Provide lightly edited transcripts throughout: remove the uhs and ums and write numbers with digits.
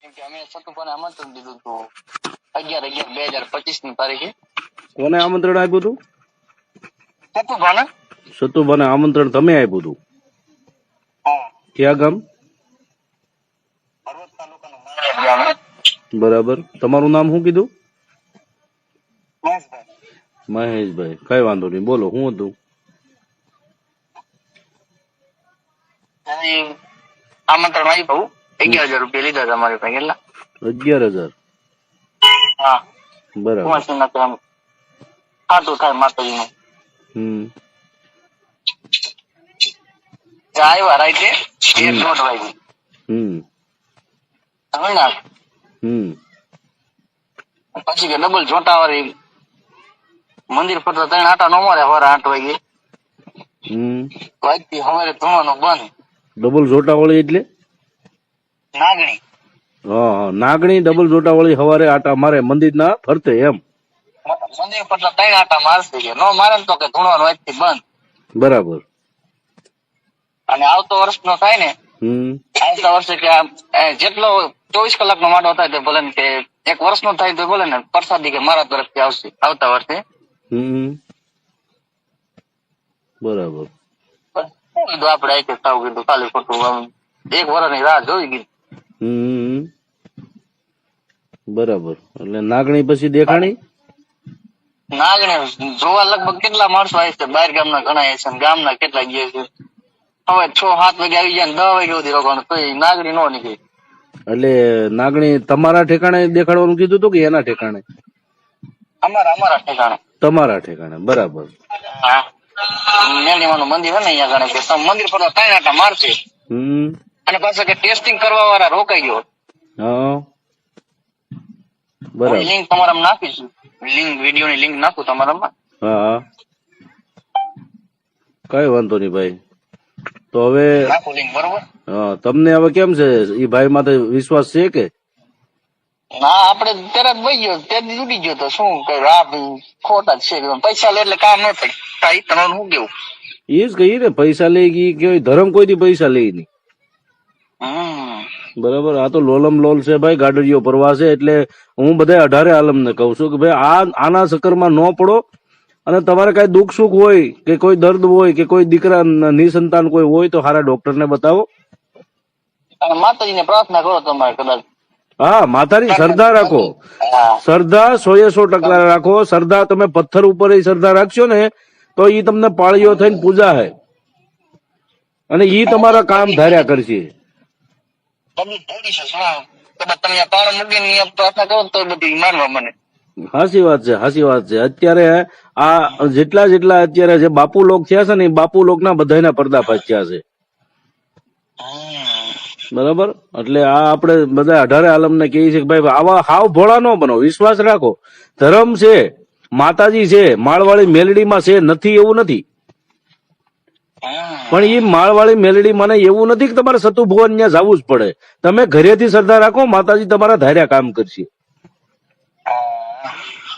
કેમ કે અમે સતુભાને આમંત્રણ દીધું હતું 11/11/2025 ની તારીખે. કોને આમંત્રણ આપ્યું હતું? સતુભાને. સતુભાને આમંત્રણ તમે આપ્યું હતું? હા. ક્યાં ગામ? હળવદ તાલુકાનું માળિયા ગામ. બરાબર. તમારું નામ શું કીધું? મહેશભાઈ. મહેશભાઈ, કઈ વાંધો નહીં, બોલો શું હતું? આમંત્રણ આપ્યું 11,000 રૂપિયા લીધા હતા અમારી પાસે. કેટલા? 11,000. હા. બરાબર. કુંવરસિંહના કામ ખાતું થાય માતાજીનું. આવ્યા રાઈતે 1:30 વાગે. સમજ્યા? પછી કે ડબલ જોટા વાળી મંદિર ફરતા 3 આટા નો મારે સવારે 8 વાગે. વાગતી સવારે ધોવાનું બંધ. ડબલ જોટા વાળી એટલે? નાગણી. હા, નાગણી ડબલ જોટા વાળી સવારે આટા મારે મંદિર ના ફરતે એમ? મંદિર ફરતા 3 આટા મારશે કે નો મારે તો કે ધોવાનું વાગતી બંધ. બરાબર. અને આવતો વર્ષ નો થાય ને, આવતા વર્ષે કે જેટલો 24 કલાકનો માંડો થાય તો ભલે કે 1 વર્ષ નો થાય તો ભલે ને પ્રસાદી કે મારા તરફથી આવશે આવતા વર્ષે. બરાબર. કીધું આપડે આઈ થાવ કીધું ખાલી ખોટું 1 વર્ષની રાહ જોઈ ગઈ. બરાબર. એટલે નાગણી પછી દેખાણી? નાગણી જોવા લગભગ કેટલા માણસો આવે છે, બહાર ગામના ઘણા આવે છે, ગામના કેટલા ગયા છે. હવે 6-7 વાગે આવી જાય ને 10 વાગે સુધી રોકાણ તો નાગણી નો નીકળી. એટલે નાગણી તમારા ઠેકાણે દેખાડવાનું કીધું હતું કે એના ઠેકાણે? અમારા ઠેકાણે. તમારા ઠેકાણે. બરાબર. હા. મેળીમાનું મંદિર છે ને અહીંયા ગણે કે મંદિર પર 3 આટા મારશે. અને પાછા કે ટેસ્ટિંગ કરવા વાળા રોકાઈ ગયો. હા. બરાબર. લિંક તમારામાં નાખીશું. લિંક વિડીયોની લિંક નાખું તમારામાં. હા. કઈ વાંધો નહીં ભાઈ. તો હવે નાખું લિંક. બરોબર. હા, તમને હવે કેમ છે? એ ભાઈ માથે વિશ્વાસ છે કે? ના, આપડે તરત વહી ગયો તે ઉડી ગયો તો શું કર્યું? આ ખોટા જ છે, પૈસા લે એટલે કામ ન થાય. તમારું શું કેવું? એ જ કહીએ ને, પૈસા લઈ ગઈ કે ધર્મ કોઈથી પૈસા લઈ નહીં. બરાબર. આ તો લોલમ લોલ છે ભાઈ, ગાડરીઓ પરવા છે. એટલે હું બધા 18 આલમને કઉ છું કે ભાઈ આના ચક્કરમાં ન પડો. અને તમારે કઈ દુઃખ સુખ હોય કે કોઈ દર્દ હોય કે કોઈ દીકરા નિસંતાન કોઈ હોય તો સારા ડોક્ટર ને બતાવો. માતાજીને પ્રાર્થના કરો તમારે કદાચ. હા, માતાની શ્રદ્ધા રાખો. શ્રદ્ધા 100% રાખો. શ્રદ્ધા તમે પથ્થર ઉપર શ્રદ્ધા રાખશો ને તો ઈ તમને પાળીઓ થઈને પૂજા હે અને ઈ તમારા કામ ધાર્યા કરશે. હાચી વાત છે, હાચી વાત છે. અત્યારે આ જેટલા અત્યારે જે બાપુ લોક થયા છે ને એ બાપુ લોક ના બધાના પર્દાફાશ થયા છે. બરાબર. એટલે આ આપડે બધા 18 આલમ ને કહીએ છીએ કે ભાઈ આવા હાવ ભોળા ન બનો, વિશ્વાસ રાખો. ધર્મ છે, માતાજી છે, માળવાળી મેલડીમાં છે, નથી એવું નથી. પણ એ માળવાળી મેલડી મને એવું નથી કે તમારે સતુ ભુવન ત્યાં જવું જ પડે. તમે ઘરેથી શ્રદ્ધા રાખો, માતાજી તમારા ધાર્યા કામ કરશે.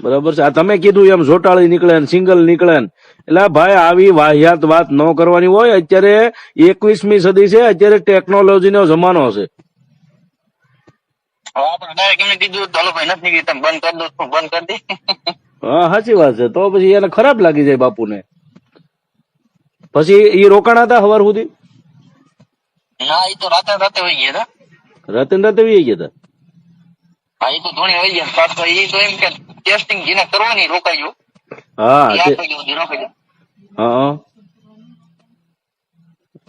બરાબર છે. આ તમે કીધું એમ જોટાળી નીકળે ને સિંગલ નીકળે ને, એટલે ભાઈ આવી વાહિયાત વાત ન કરવાની હોય. અત્યારે 21મી સદી છે, અત્યારે ટેકનોલોજી નો જમાનો છે. હા, સાચી વાત છે. તો પછી એને ખરાબ લાગી જાય બાપુને. પછી એ રોકાણા હતા સવાર સુધી? ના, એ તો રાતે વહી ગયા હતા. રાતે વહી ગયા હતા? હા, એ તો ધોણી વહી ગયા. પાછો એ તો એમ કે ટેસ્ટિંગ જેને કરવાની રોકાઈ ગયું. હા.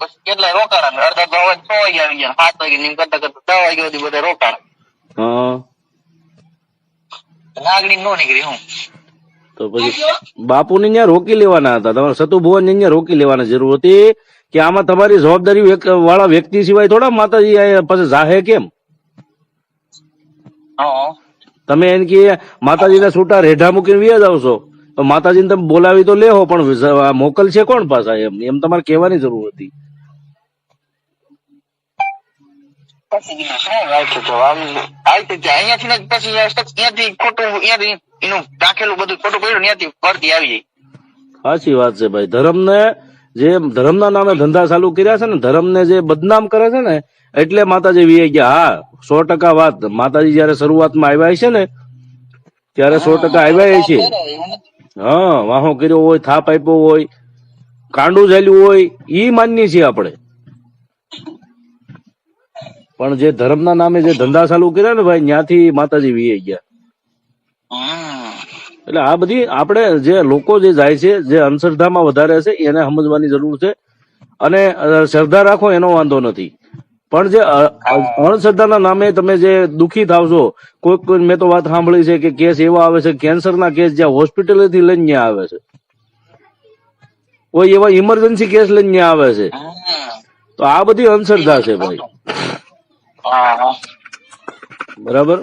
પછી કેટલાય રોકાણા. અડધા તો 6 વાગે આવી ગયા, 7 વાગે નીમ કરતા 10 વાગ્યા સુધી બધા રોકાણા. નાગણી નો નીકળી. હું તો પછી બાપુને ત્યાં રોકી લેવાના હતા. તમારે સતુ ભુવન ત્યાં રોકી લેવાની જરૂર હતી કે આમાં તમારી જવાબદારી વાળા વ્યક્તિ સિવાય થોડા માતાજી પછી જાહે કેમ? તમે એમ કે માતાજીના છૂટા રેઢા મૂકીને વ્યા જાવ છો તો માતાજીને તમે બોલાવી તો લેહો, પણ મોકલ છે કોણ પાછા? એમ તમારે કહેવાની જરૂર હતી. સાચી વાત છે ભાઈ. ધર્મને જે ધર્મના નામે ધંધા ચાલુ કર્યા છે ને, ધર્મને જે બદનામ કરે છે ને, એટલે માતાજી વી ગયા. હા, 100% વાત. માતાજી જયારે શરૂઆતમાં આવ્યા છે ને ત્યારે 100% આવ્યા છે. હા, વાહો કર્યો હોય, થાપ આપ્યો હોય, કાંડું ચાલ્યું હોય, ઈ માનીએ છીએ આપણે. પણ જે ધર્મના નામે જે ધંધા ચાલુ કર્યા ને ભાઈ, ત્યાંથી માતાજી વી ગયા. એટલે આ બધી આપણે જે લોકો જે જાય છે, જે અંધશ્રદ્ધામાં વધારે છે, એને સમજવાની જરૂર છે. અને શ્રદ્ધા રાખો એનો વાંધો નથી, પણ જે અંધશ્રદ્ધાના નામે તમે જે દુખી થાવ છો, કોઈ મેં તો વાત સાંભળી છે કે કેસ એવા આવે છે, કેન્સરના કેસ જ્યાં હોસ્પિટલેથી લઈને ત્યાં આવે છે, કોઈ એવા ઇમરજન્સી કેસ લઈને ત્યાં આવે છે. તો આ બધી અંધશ્રદ્ધા છે ભાઈ. બરાબર.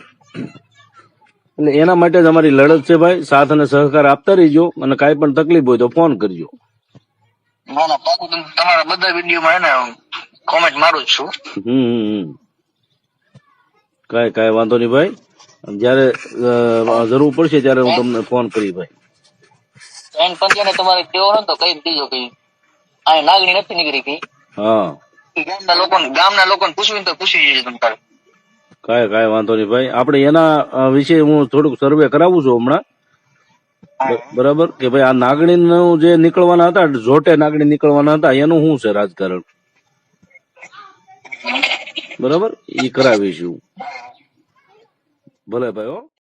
એટલે એના માટે જ અમારી લડત છે ભાઈ. સાથ અને સહકાર આપતા રહીજો, અને કાંઈ પણ તકલીફ હોય તો ફોન કરજો. ના ના, પાકું તમારા બધા વિડીયોમાં એને કોમેન્ટ મારું જ છું. કાંઈ વાંધો નહીં ભાઈ. જયારે જરૂર પડશે ત્યારે હું તમને ફોન કરી ભાઈ. એન પંચાને તમારે કેવો નતો કહી દીજો કે આ નાગણી નથી નીકળી ગઈ. હા, ગામના લોકોને પૂછવું તો પૂછી જજો તમે તારે. કાંઈ વાંધો નહીં ભાઈ. આપણે એના વિશે હું થોડુંક સર્વે કરાવું છું હમણાં. બરાબર કે ભાઈ આ નાગણીનું જે નીકળવાના હતા, જોટે નાગણી નીકળવાના હતા, એનું શું છે રાજકારણ, બરાબર, ઈ કરાવીશું. ભલે ભાઈ. હો.